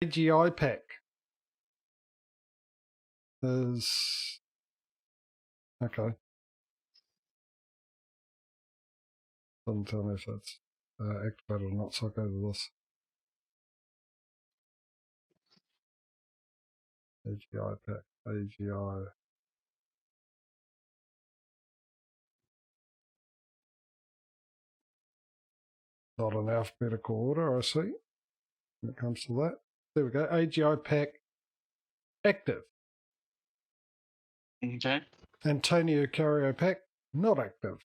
AGI pack is okay. Doesn't tell me if that's activated or not, so I'll go to this. AGI pack, AGI. Not in alphabetical order, I see. When it comes to that. There we go. AGI pack active. Okay. Antonio Carrio pack not active.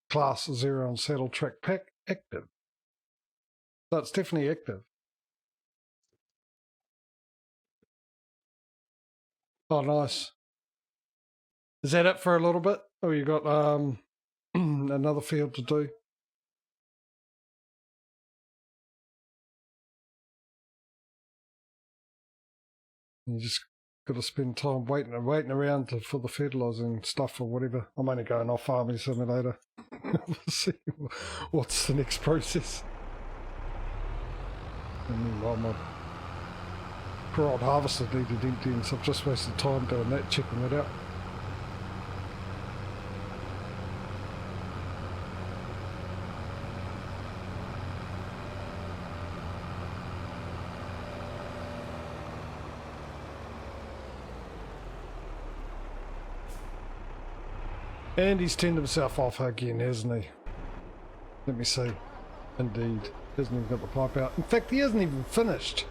Class 0 on saddle track pack active. So it's definitely active. Oh, nice. Is that it for a little bit? Or you got another field to do? You just got to spend time waiting around for the fertilising stuff or whatever. I'm only going off Farming Simulator. We'll see what's the next process. And meanwhile, my poor old harvester needed emptying, so I've just wasted time doing that, checking that out. And he's turned himself off again, hasn't he? Let me see. Indeed. Hasn't even got the pipe out. In fact, he hasn't even finished.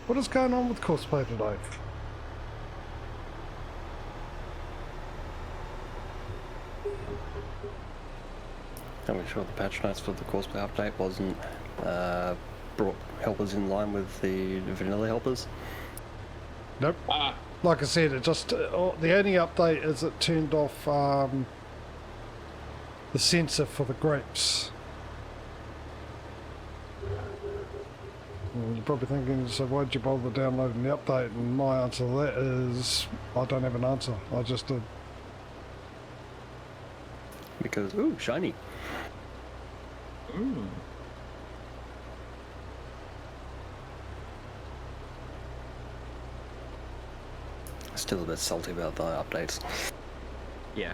What is going on with cosplay today? I'm sure the patch notes for the courseplay update wasn't brought helpers in line with the vanilla helpers. Nope. Like I said, it just the only update is it turned off the sensor for the grapes. And you're probably thinking, so why'd you bother downloading the update? And my answer to that is, I don't have an answer. I just did. Because, ooh, shiny. Ooh. Still a bit salty about the updates. Yeah.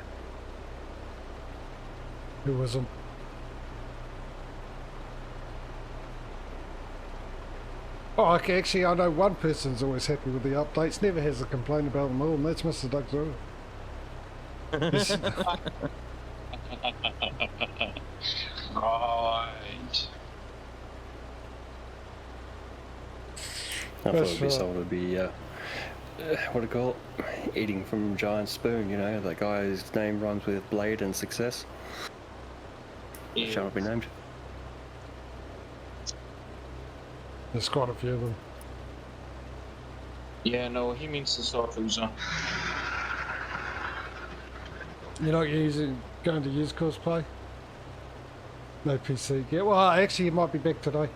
Who wasn't? Oh, okay, actually, I know one person's always happy with the updates, never has a complaint about them all, and that's Mr. Doug Zero. Right. I thought it'd be someone would be, what do you call it? Eating from giant spoon, you know? That guy's name rhymes with blade and success. Yeah. Shall not be named. There's quite a few of them. Yeah, no, he means the sword loser. You're not going to use cosplay? No PC. Yeah, well, actually, it might be back today.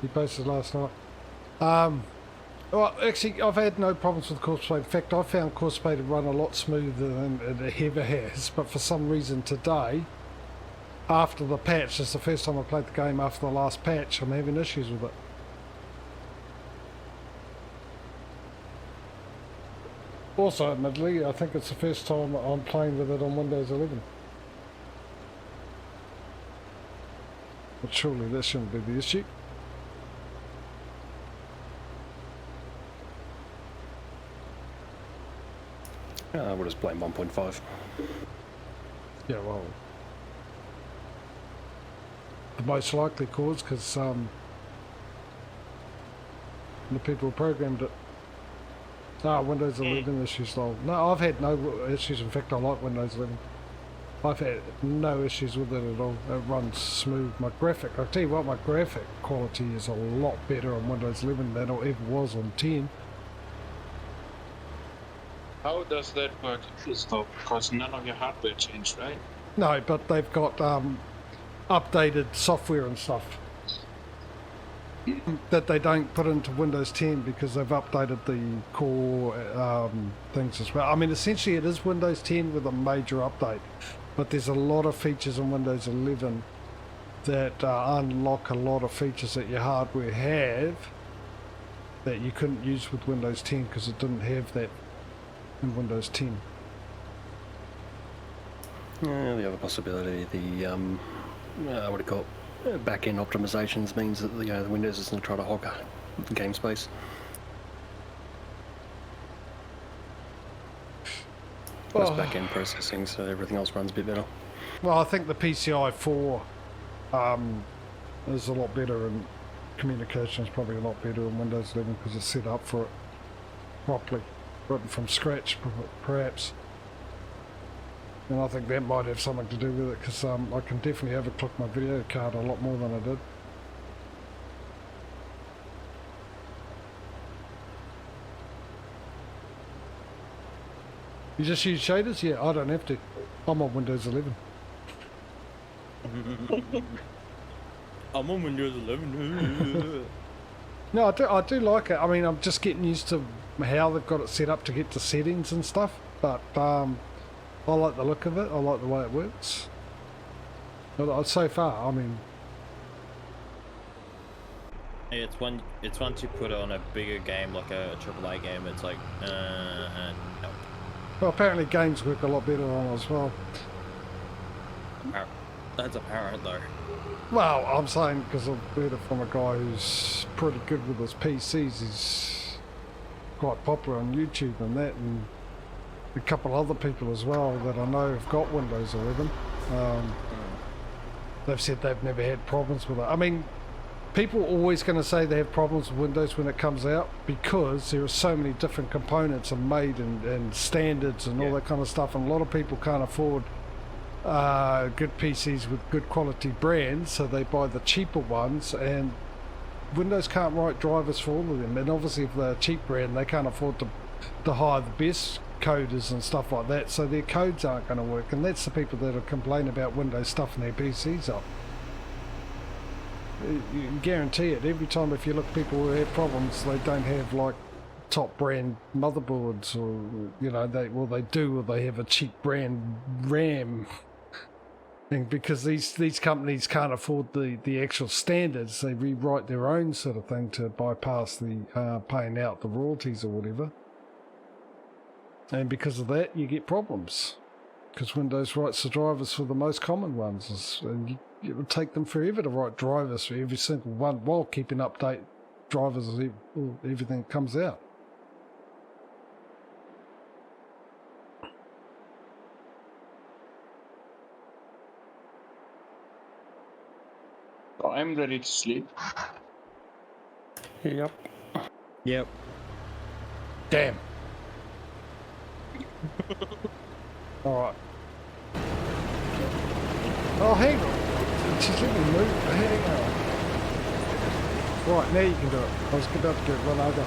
He posted last night. Well, actually, I've had no problems with cosplay. In fact, I found cosplay to run a lot smoother than it ever has. But for some reason today, after the patch, it's the first time I played the game after the last patch, I'm having issues with it. Also, admittedly, I think it's the first time I'm playing with it on Windows 11. But surely that shouldn't be the issue. We'll just blame 1.5. Yeah, well, the most likely cause, because the people who programmed it. Windows 11 issues, though. No, I've had no issues. In fact, I like Windows 11. I've had no issues with it at all. It runs smooth. My graphic, I'll tell you what, my graphic quality is a lot better on Windows 11 than it ever was on 10. How does that work, though? Because none of your hardware changed, right? No, but they've got updated software and stuff that they don't put into Windows 10 because they've updated the core things as well. I mean, essentially it is Windows 10 with a major update, but there's a lot of features in Windows 11 that unlock a lot of features that your hardware have that you couldn't use with Windows 10 because it didn't have that in Windows 10. Yeah, the other possibility, the what do you call it? Back-end optimizations means that the Windows is going to try to hog game space. That's back-end processing, so everything else runs a bit better. Well, I think the PCI 4 is a lot better, and communication is probably a lot better in Windows 11 because it's set up for it properly, written from scratch, perhaps. And I think that might have something to do with it, because I can definitely overclock my video card a lot more than I did. You just use shaders? Yeah, I don't have to. I'm on Windows 11. I'm on Windows 11. No, I do like it. I mean, I'm just getting used to how they've got it set up to get to settings and stuff, but I like the look of it. I like the way it works. But so far, I mean, Yeah, it's once you put it on a bigger game like a AAA game, it's like no. well, apparently games work a lot better on it as well. That's apparent though. Well, I'm saying because I've heard it from a guy who's pretty good with his PCs. He's quite popular on YouTube and that, and a couple other people as well that I know have got Windows 11. They've said they've never had problems with it. I mean, people are always going to say they have problems with Windows when it comes out because there are so many different components are made and standards and all that kind of stuff, and a lot of people can't afford good PCs with good quality brands, so they buy the cheaper ones, and Windows can't write drivers for all of them, and obviously if they're a cheap brand they can't afford to hire the best coders and stuff like that, so their codes aren't going to work, and that's the people that are complaining about Windows stuff in their PCs up. You can guarantee it. Every time if you look, people who have problems, they don't have like top brand motherboards, or you know, they do, or they have a cheap brand RAM. And because these companies can't afford the actual standards, they rewrite their own sort of thing to bypass the paying out the royalties or whatever. And because of that, you get problems. Because Windows writes the drivers for the most common ones, and it would take them forever to write drivers for every single one while keeping update drivers as everything comes out. I'm ready to sleep. Yep. Yep. Damn. Alright. Oh, hang on. She's letting me move. Hang on. Right, now you can do it. I was about to get run over.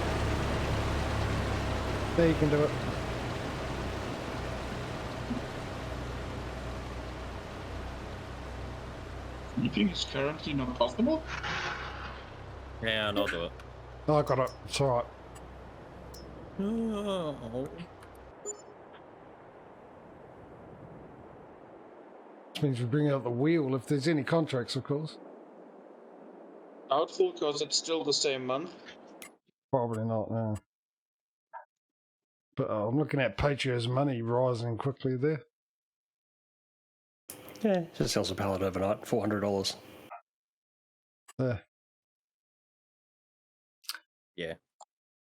Now you can do it. Sleeping is currently not possible. Yeah, I'll do it. Oh, I got it. It's alright. Oh. Which means we bring out the wheel if there's any contracts, of course. Doubtful, because it's still the same month. Probably not, no. But I'm looking at Patrio's money rising quickly there. Yeah, just sells a pallet overnight, $400. There. Yeah.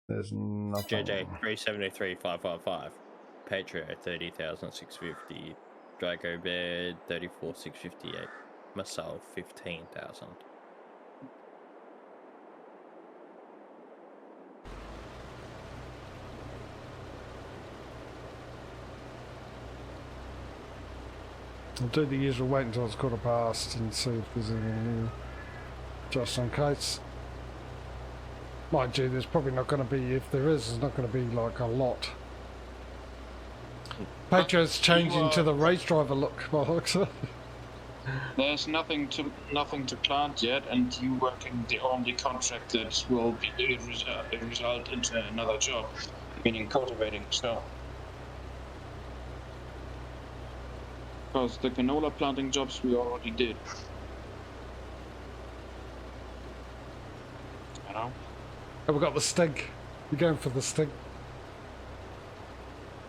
There's nothing. JJ 373,555. Patrio 30,650. Drago Bed 34,658. Masal 15,000. I'll do the usual wait until it's quarter past and see if there's any new, just in case. Mind you, there's probably not going to be, if there is, there's not going to be like a lot. Patrio's changing to the race driver look by the looks of it. There's nothing to plant yet, and you working the only contract that will be result into another job, meaning cultivating. So, because the canola planting jobs we already did. You know. And we got the Stig. You're going for the Stig.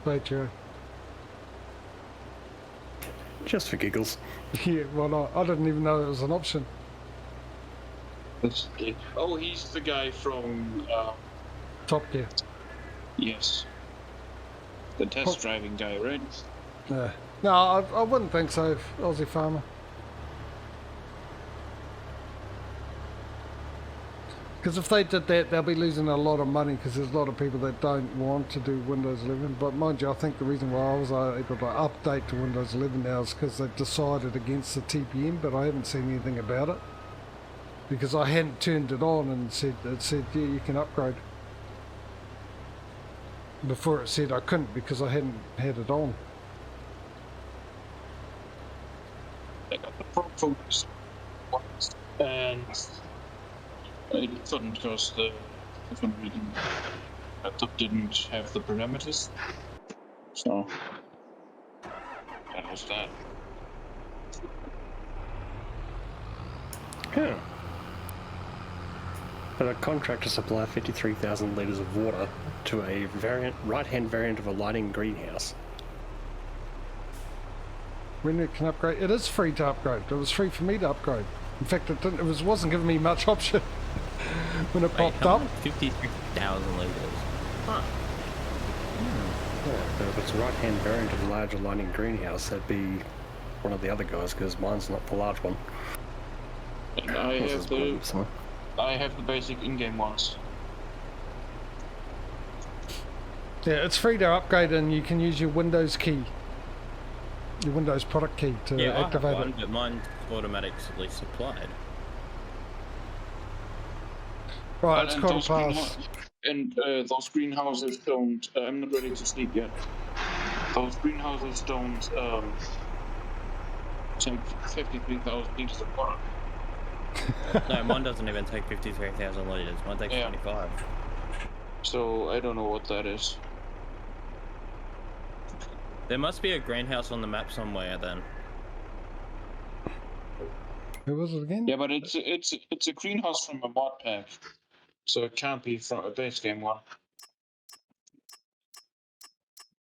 Patrio. Just for giggles. Yeah, well, no, I didn't even know it was an option. Oh, he's the guy from. Top Gear. Yes. The test driving guy, right? Yeah. No, I wouldn't think so, Aussie Farmer. Because if they did that, they'll be losing a lot of money because there's a lot of people that don't want to do Windows 11. But mind you, I think the reason why I was able to update to Windows 11 now is because they've decided against the TPM, but I haven't seen anything about it. Because I hadn't turned it on and it said, yeah, you can upgrade. Before it said I couldn't because I hadn't had it on. I got the Pro Focus once, and I couldn't because the different reason laptop didn't have the parameters. So that was that. Yeah. But a contract to supply 53,000 litres of water to a right-hand variant of a lighting greenhouse. When it can upgrade, it is free to upgrade. It was free for me to upgrade. In fact, it didn't. It wasn't giving me much option when it popped up. 53,000 litres. Huh. Yeah, but if it's a right-hand variant of a larger lighting greenhouse, that'd be one of the other guys, because mine's not the large one. And I have the basic in-game ones. Yeah, it's free to upgrade, and you can use your Windows key, your Windows product key to activate I have one, it. but mine's automatically supplied. Right, it's called a pass. And those greenhouses don't. I'm not ready to sleep yet. Those greenhouses don't take 53,000 liters of water. No, mine doesn't even take 53,000 litres. Mine takes 25. So I don't know what that is. There must be a greenhouse on the map somewhere then. Who was it again? Yeah, but it's a greenhouse from a mod pack, so it can't be from a base game one.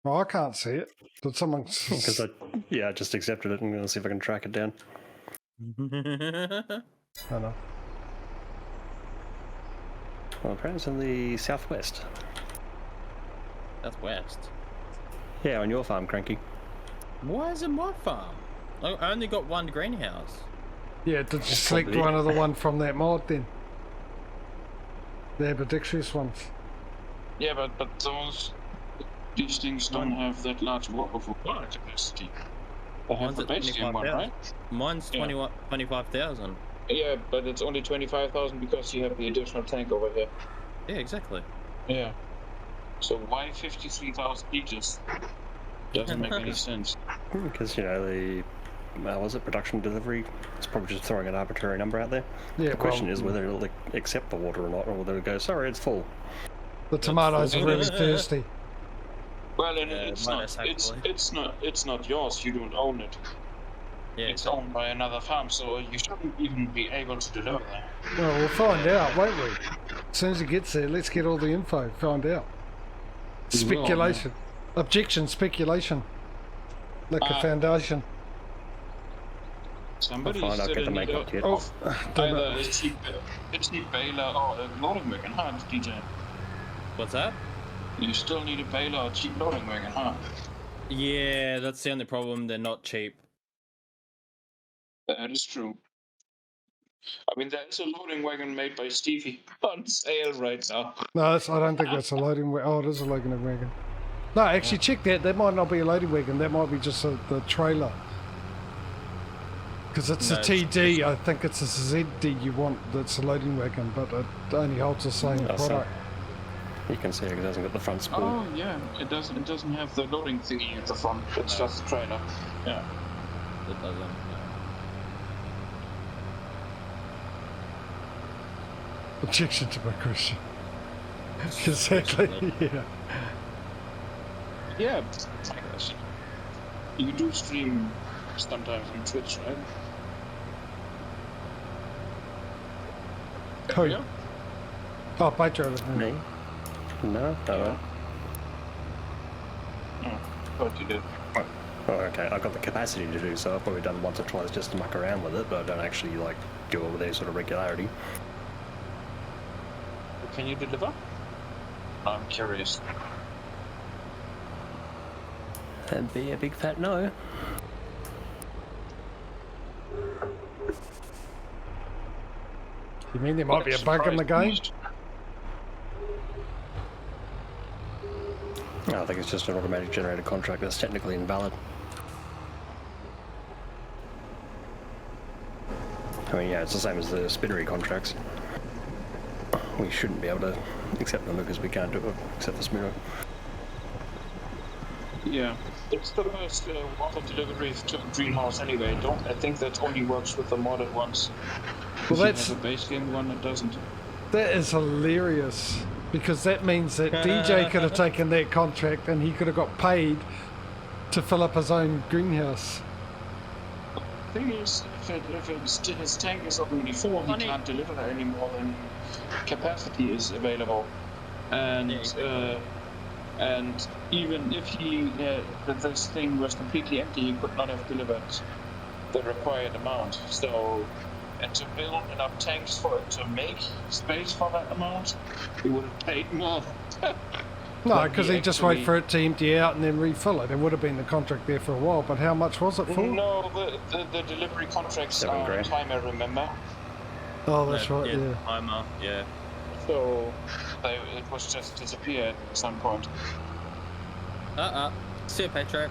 Oh, I can't see it. Did someone? Because I just accepted it. I'm going to see if I can track it down. I know. Well, apparently it's in the southwest. Southwest? Yeah, on your farm, Cranky. Why is it my farm? I only got one greenhouse. Yeah, did you select one of the one from that mod then? The ambidextrous ones. Yeah, but these things don't have that large water capacity. They have the base game one, right? Mine's 25,000. Yeah, but it's only 25,000 because you have the additional tank over here. Yeah, exactly. Yeah. So why 53,000 liters? Doesn't make any sense. Because, you know, the... was it production delivery? It's probably just throwing an arbitrary number out there. Yeah, the question is whether it'll accept the water or not, or whether it'll go, sorry, it's full. The tomatoes are really thirsty. Well, and it's not yours. You don't own it. Yeah, it's owned by another farm, so you shouldn't even be able to deliver that. Well, we'll find out, won't we? As soon as it gets there, let's get all the info. Find out. Speculation. Objection. Speculation. Like a foundation. Somebody I'll said get the makeup kit. Either a cheap baler or a loading wagon, huh, DJ? What's that? You still need a baler or a cheap loading wagon, huh? Yeah, that's the only problem. They're not cheap. That is true. I mean, there's a loading wagon made by Stevie on sale right now. No, I don't think that's a loading wagon. Oh, it is a loading wagon. No, actually, check that. That might not be a loading wagon. That might be just the trailer. Because it's a TD. I think it's a ZD you want that's a loading wagon, but it only holds the same product. You can see it hasn't got the front spool. Oh, yeah. It doesn't have the loading thingy at the front. It's just a trailer. Yeah. It doesn't. Objection to my question. Exactly, yeah. Yeah, I guess. You do stream sometimes on Twitch, right? Oh, Yeah. Oh, Patrio. Me? No? No. Thought you did. Oh, okay. I've got the capacity to do so. I've probably done it once or twice just to muck around with it, but I don't actually like do it with any sort of regularity. Can you deliver? I'm curious. That'd be a big fat no. You mean there might be a bug in the game? No, I think it's just an automatic generated contract that's technically invalid. I mean, yeah, it's the same as the spinnery contracts. We shouldn't be able to accept them because we can't do it except for spinnery. Yeah, it's the first water delivery to the greenhouse anyway. I think that only works with the modded ones. Well, If you that's have a base game one, it doesn't. that is hilarious because that means that DJ could have taken that contract and he could have got paid to fill up his own greenhouse. The thing is, if his tank is already full, he can't deliver that anymore. Then capacity is available, and and even if this thing was completely empty, he could not have delivered the required amount. So, and to build enough tanks for it to make space for that amount, he would have paid more. No, because he just wait for it to empty out and then refill it. It would have been the contract there for a while, but how much was it for? No, the delivery contracts $7 are grand. timer, remember? Oh, that's right, Yeah, yeah. timer, yeah. So it was just disappeared at some point. See you, Patrio.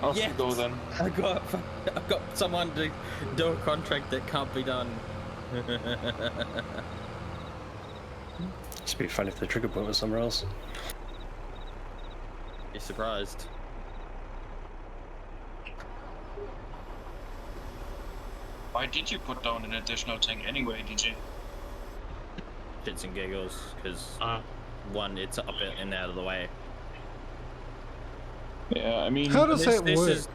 Off Yes. you go then. I've got someone to do a contract that can't be done. It'd be fun if the trigger point was somewhere else. You're surprised. Why did you put down an additional tank anyway, DJ? Shits and giggles, because one, it's up and out of the way. Yeah, I mean, How does that work?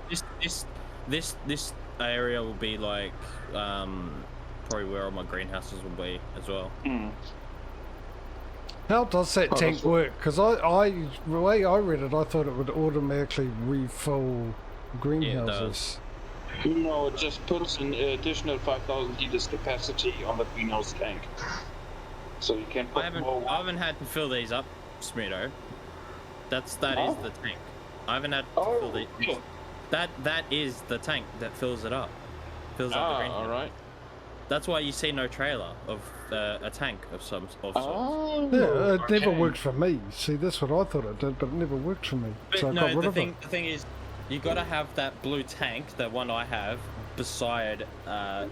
This area will be like probably where all my greenhouses will be as well. How does that tank work? Because the way I read it, I thought it would automatically refill greenhouses. no, it just puts an additional 5,000 liters capacity on the greenhouse tank. So you can put more. I haven't had to fill these up, Smudo. That is the tank. I haven't had to fill these. Okay. That is the tank that fills it up. Fills up the greenhouse. Alright. That's why you see no trailer of a tank of some sorts. Yeah, it never worked for me. See, that's what I thought it did, but it never worked for me. But So I got rid of it. the thing is, you got to have that blue tank, the one I have, beside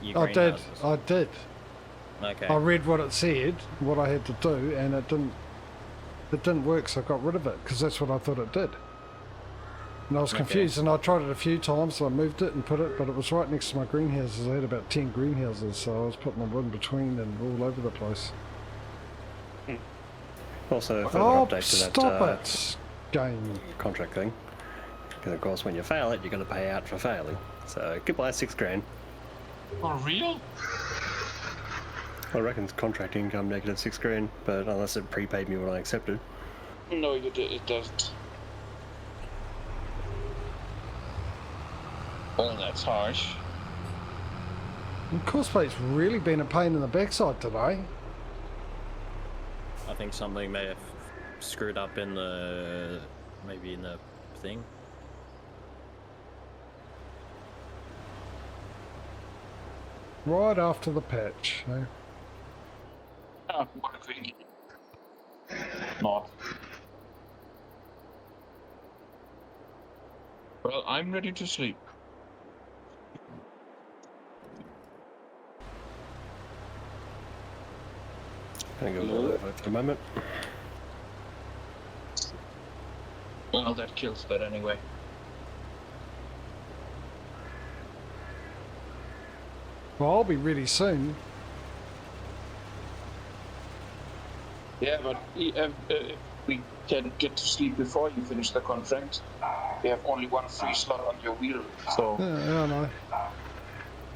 your greenhouses. I did. Okay. I read what it said, what I had to do, and it didn't work, so I got rid of it, because that's what I thought it did. And I was confused, and I tried it a few times, so I moved it and put it, but it was right next to my greenhouses. I had about 10 greenhouses, so I was putting them in between and all over the place. Also, further Oh, update to that stop it, game. contract thing. Because of course, when you fail it, you're going to pay out for failing. So goodbye, $6,000. For real? I reckon it's contract income negative $6,000, but unless it prepaid me when I accepted. No, it doesn't. Well, that's harsh. And Courseplate's really been a pain in the backside today. I think something may have screwed up in the thing. Right after the patch. Eh? Ah, what a thing. Not. Well, I'm ready to sleep. Gonna go over for the moment. Well, that kills that anyway. Well, I'll be ready soon. Yeah, but if we can get to sleep before you finish the contract, you have only one free slot on your wheel, so Yeah, I know.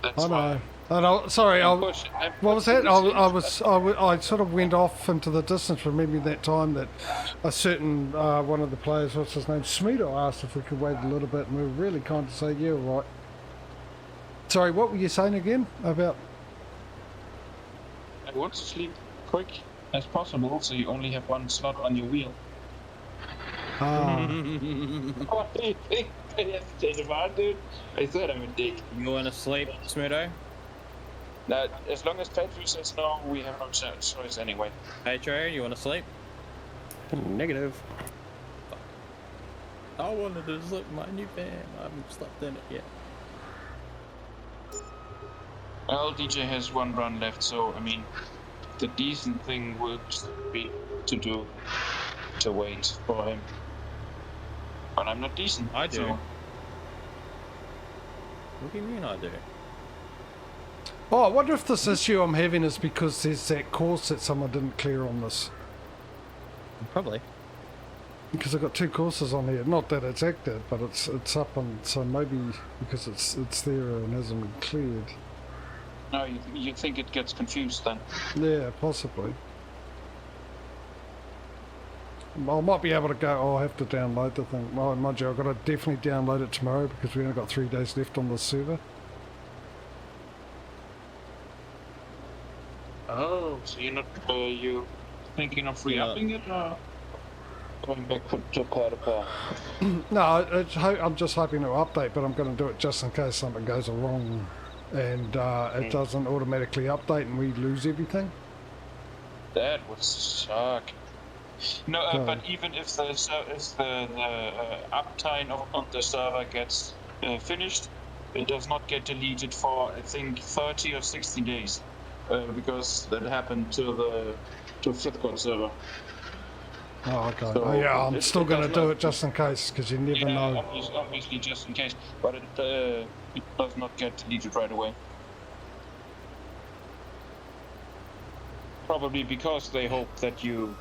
that's I why. know. And sorry, And push, and what was push that? this in. I sort of went off into the distance, remembering that time that a certain one of the players, what's his name, Smeedo, asked if we could wait a little bit, and we were really kind to say, yeah, right. Sorry, what were you saying again about? I want to sleep quick as possible, so you only have one slot on your wheel. What do you think? Dude? I thought I'm a dick. You want to sleep, Smudo? Now, as long as Patrio says no, we have no choice anyway. Patrio, you want to sleep? Negative. I wanted to sleep in my new van. I haven't slept in it yet. Well, DJ has one run left, so I mean, the decent thing would be to wait for him. But I'm not decent. I do. So. What do you mean I do? Oh, I wonder if this issue I'm having is because there's that course that someone didn't clear on this. Probably. Because I've got 2 courses on here. Not that it's active, but it's up on. So maybe because it's there and hasn't been cleared. No, you think it gets confused then? Yeah, possibly. I might be able to go. Oh, I'll have to download the thing. Well, mind you, I've got to definitely download it tomorrow because we only got 3 days left on the server. Oh, so you're not you thinking of re-upping it or going back to pair? No, I'm just hoping it'll update, but I'm going to do it just in case something goes wrong and it doesn't automatically update and we lose everything. That would suck. No, but even if the uptime on the server gets finished, it does not get deleted for I think 30 or 60 days, because that happened to Fifth God server. Oh, okay. So yeah, I'm still going to do it just in case because you never know. Obviously, just in case, but it does not get deleted right away. Probably because they hope that you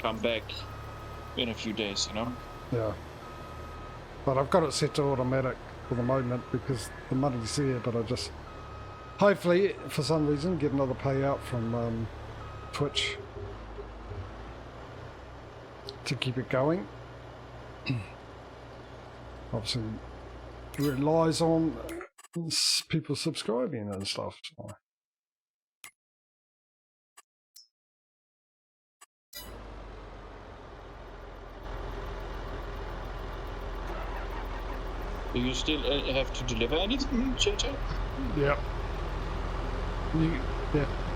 come back in a few days, you know? Yeah. But I've got it set to automatic for the moment because the money's there, but I just hopefully for some reason get another payout from Twitch to keep it going. Obviously it relies on people subscribing and stuff. So. Do you still have to deliver anything, JJ? Yeah.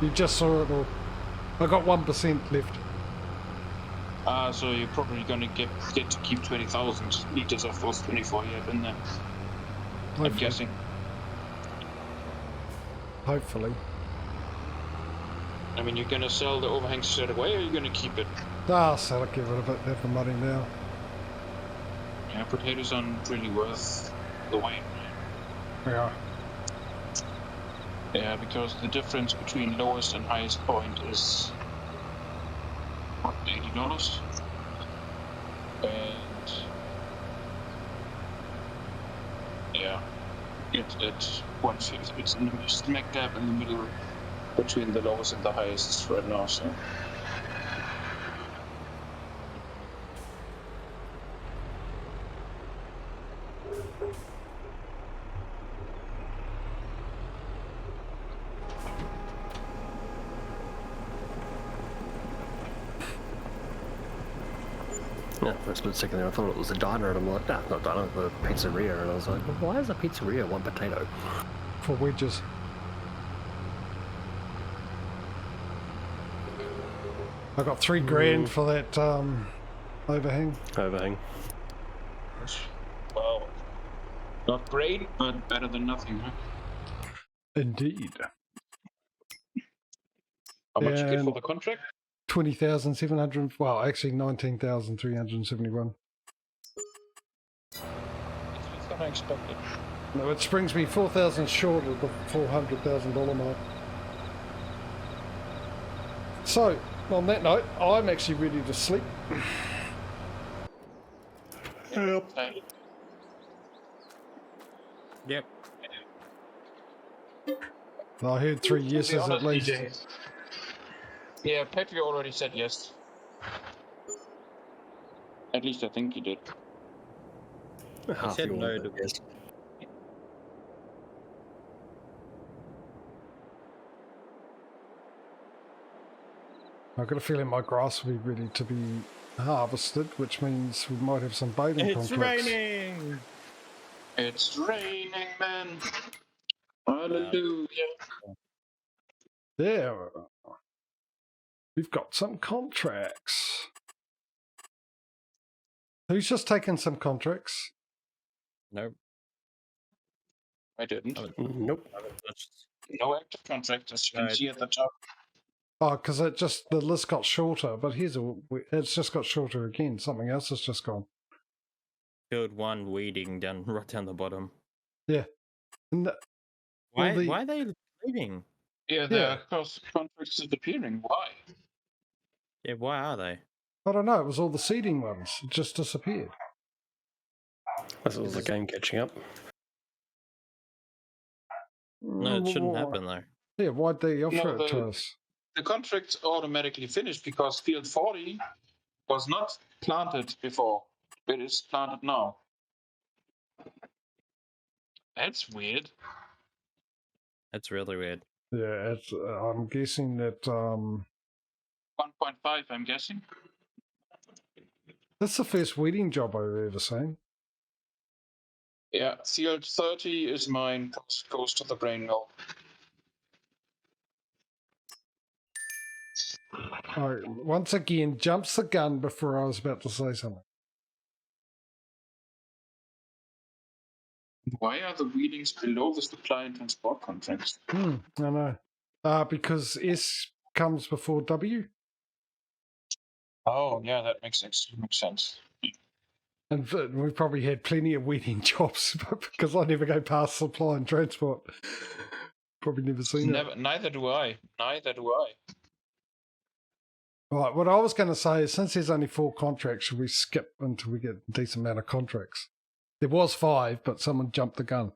You just saw it all. I got 1% left. So you're probably gonna get to keep 20,000 liters of those 24 you have in there. Hopefully. I'm guessing. Hopefully. I mean, you're gonna sell the overhang straight away, or you're gonna keep it? Ah, sell it, get rid of it, have the money now. Yeah, potatoes aren't really worth the wait. Yeah. Yeah, because the difference between lowest and highest point is what, $80? And yeah, it's 150. It's smack dab in the middle between the lowest and the highest right now. So. Yeah, for a split second there, I thought it was a diner, and I'm like, nah, not diner, but a pizzeria. And I was like, well, why is a pizzeria one potato? For wedges. I got $3 grand for that overhang. Overhang. Well, not great, but better than nothing, huh? Indeed. How much you get And for the contract? 20,700. Well, actually 19,371. It's less than I expected. No, it brings me 4,000 short of the $400,000 mark. So, on that note, I'm actually ready to sleep. Yep. Yep. I heard 3 To be yeses at honest, least. DJ. Yeah, Patrio already said yes. At least I think he did. Half said the no order, to- yes. I've got a feeling my grass will be ready to be harvested, which means we might have some bathing It's complex. raining. It's raining, man. Hallelujah. Yeah. We've got some contracts. Who's just taken some contracts? Nope. I didn't. Nope. I haven't touched. No active contract, as you can No, see at the top. Oh, because the list got shorter, but it's just got shorter again. Something else has just gone. Field 1 weeding down right down the bottom. Yeah. And Why? Well, Why are they leaving? Yeah, Yeah. the contracts disappearing. Why? Yeah, why are they? I don't know. It was all the seeding ones. It just disappeared. This was the game catching up. No, it shouldn't happen though. Yeah, why'd they offer No, it to us? The contract's automatically finished because field 40 was not planted before. It is planted now. That's weird. That's really weird. Yeah, I'm guessing that 1.5, I'm guessing. that's the first weeding job I've ever seen. Yeah, field 30 is mine. Goes to the brain mill. Once again, jumps the gun before I was about to say something. Why are the weedings below the supply and transport contracts? I know. Because S comes before W. Oh, yeah, that makes sense. And we've probably had plenty of weeding jobs, but because I never go past supply and transport. Probably never seen it. Neither do I. Right, what I was going to say is since there's only 4 contracts, should we skip until we get a decent amount of contracts? There was 5, but someone jumped the gun.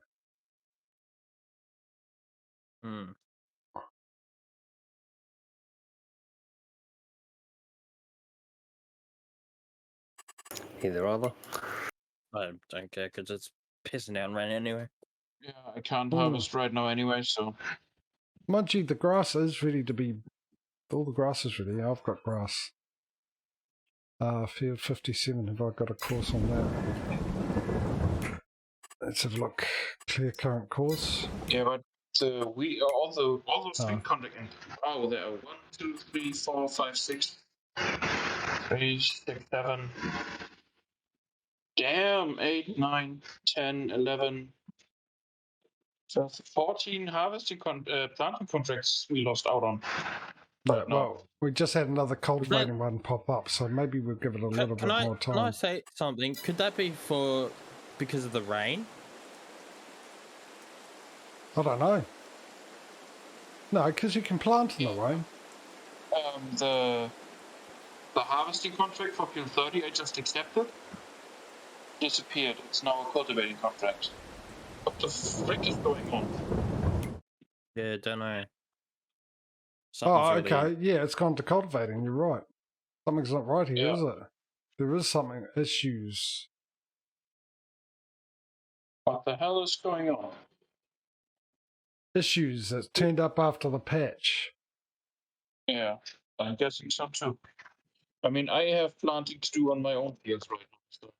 Hmm. Either other. I don't care because it's pissing down rain anyway. Yeah, I can't harvest right now anyway, so. Mind you, the grass is ready to be... All the grass is ready. I've got grass. Field 57, have I got a course on that? Let's have a look. Clear current course. Yeah, but all those three contract. Oh, there are 1, 2, 3, 4, 5, 6, 3, 6, 7. Damn, 8, 9, 10, 11. So 14 harvesting planting contracts we lost out on. Yeah, no. well, we just had another cultivating one pop up, so maybe we'll give it a little bit more time. Can I say something? Could that be because of the rain? I don't know. No, because you can plant in the rain. The harvesting contract for field 30 I just accepted disappeared. It's now a cultivating contract. What the frick is going on? Yeah, don't know. Oh, Something's okay. really- Yeah, it's gone to cultivating. You're right. Something's not right here, Yeah. is it? There is something, issues. What the hell is going on? Issues that turned up after the patch. Yeah, I'm guessing so too. I mean, I have planting to do on my own fields right now. So.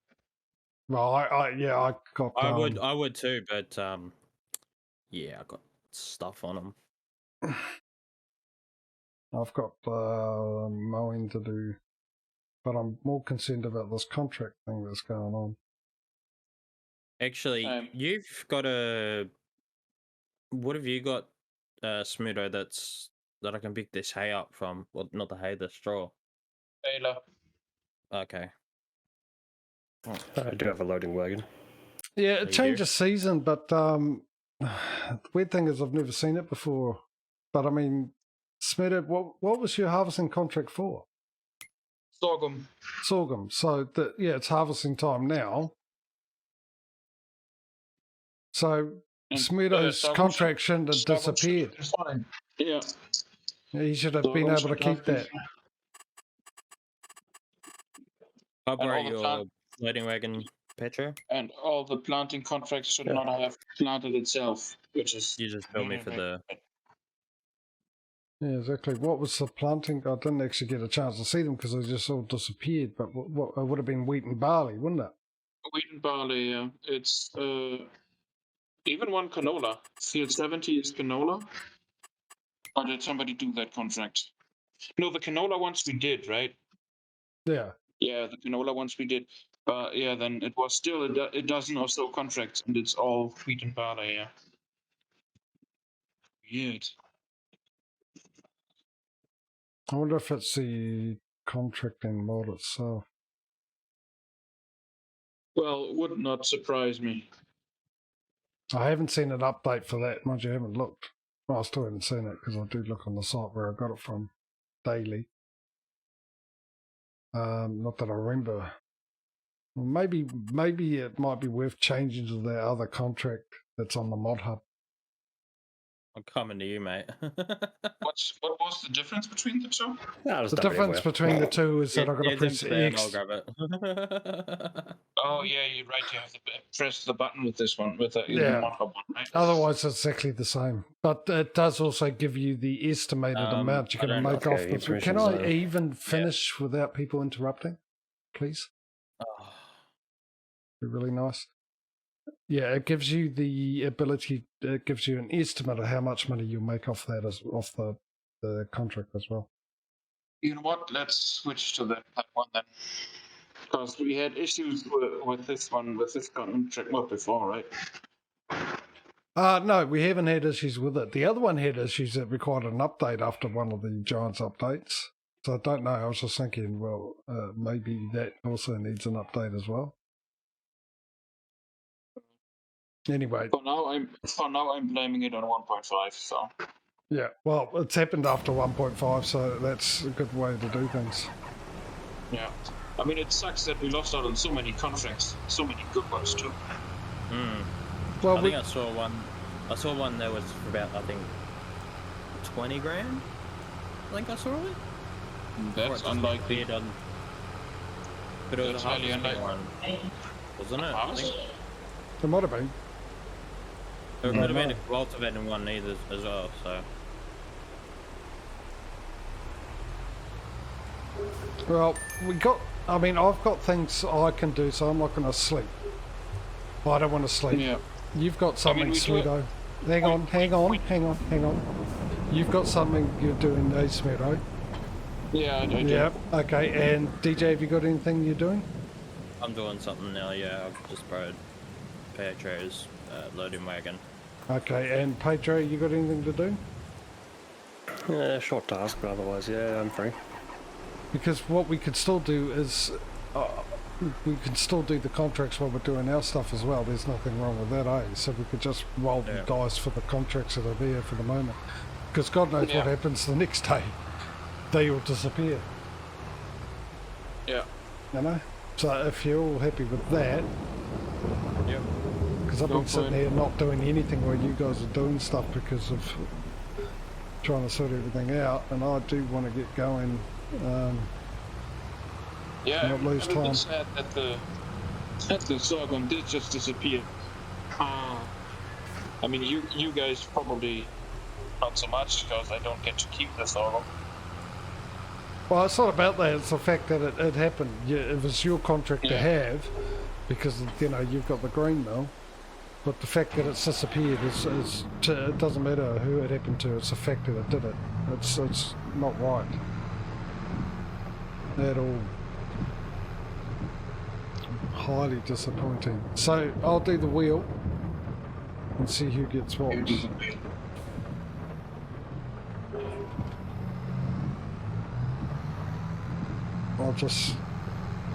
Well, I got... I would too, but yeah, I got stuff on them. I've got mowing to do, but I'm more concerned about this contract thing that's going on. Actually, you've got a. What have you got, Smudo? That I can pick this hay up from? Well, not the hay, the straw. Taylor. Okay. I do have a loading wagon. Yeah, You it changes season, but the weird thing is I've never seen it before. But I mean, Smudo, what was your harvesting contract for? Sorghum. Sorghum. So yeah, it's harvesting time now. So Smudo's contract shouldn't have disappeared. Fine. Yeah. He should have So been those able to should have keep been that. fine. I'll And borrow all the your loading wagon, Patrio. And all the planting contracts should not have planted itself, which is You just bill me for the. Yeah, exactly. What was the planting? I didn't actually get a chance to see them because they just all disappeared. But what it would have been wheat and barley, wouldn't it? Wheat and barley. Yeah, it's even one canola. Field 70 is canola. Or did somebody do that contract? No, the canola ones we did, right? Yeah. Yeah, the canola ones we did. But yeah, then it was still a dozen or so contracts, and it's all wheat and barley. Yeah. Weird. I wonder if it's the contracting mod itself. Well, it would not surprise me. I haven't seen an update for that. Mind you, I haven't looked. Well, I still haven't seen it because I do look on the site where I got it from daily. Not that I remember. Maybe it might be worth changing to that other contract that's on the mod hub. I'm coming to you, mate. What was the difference between the two? No, The difference between the two is that I've got to press X. I'll grab it. Oh yeah, you're right. You have to press the button with this one, with the mod hub one, right? Otherwise, it's exactly the same. But it does also give you the estimated amount you're going to make off the. Can I even finish without people interrupting, please? Oh. Be really nice. Yeah, it gives you the ability. It gives you an estimate of how much money you'll make off that off the contract as well. You know what? Let's switch to that one then, because we had issues with this contract not before, right? No, we haven't had issues with it. The other one had issues that required an update after one of the Giants updates. So I don't know. I was just thinking, well, maybe that also needs an update as well. Anyway, For now, I'm blaming it on 1.5. So yeah. Well, it's happened after 1.5, so that's a good way to do things. yeah, I mean it sucks that we lost out on so many contracts, so many good ones too. Well, I think I saw one. I saw one that was for about 20 grand. I think I saw it. That's unlikely. But it was That's a highly harvesting unlikely. one, wasn't it? I think it might have been. there could have been a cultivating one either as well. So Well, I've got things I can do, so I'm not going to sleep. I don't want to sleep. Yeah. You've got something, Smudo. Hang on. You've got something you're doing, Smudo. Yeah, I do. Yeah. Okay. And DJ, have you got anything you're doing? I'm doing something now. Yeah, I've just borrowed Patrio's loading wagon. Okay. And Patrio, you got anything to do? Yeah, short task, but otherwise, yeah, I'm free. Because what we could still do is we can still do the contracts while we're doing our stuff as well. There's nothing wrong with that, eh? So we could just roll the dice for the contracts that are there for the moment. Because God knows what happens the next day. They all disappear. Yeah. You know? So if you're all happy with that, Yep. because I've been sitting here not doing anything while you guys are doing stuff because of trying to sort everything out, and I do want to get going. Not lose time. It's sad that the sorghum did just disappear. I mean, you guys probably not so much because I don't get to keep the sorghum. Well, it's not about that. It's the fact that it happened. It was your contract to have, because you've got the green mill. But the fact that it's disappeared it doesn't matter who it happened to. It's the fact that it did it. It's not right at all. Highly disappointing. So I'll do the wheel and see who gets what.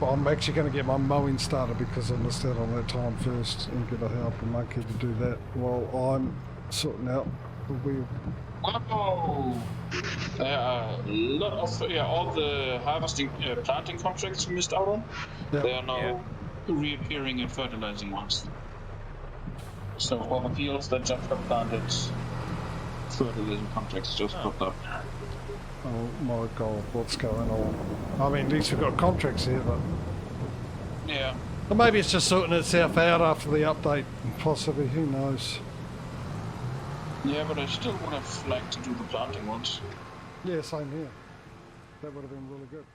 I'm actually going to get my mowing started because I missed out on that time first, and get a help a monkey to do that while I'm sorting out the wheel. Oh, lot of all the harvesting, planting contracts we missed out on. They are now reappearing in fertilizing ones. So for the fields that just got planted, fertilizer contracts just popped up. Oh my god, what's going on? I mean, at least we've got contracts here, but... Yeah. Or maybe it's just sorting itself out after the update, possibly, who knows. Yeah, but I still would have liked to do the planting ones. Yeah, same here. That would have been really good.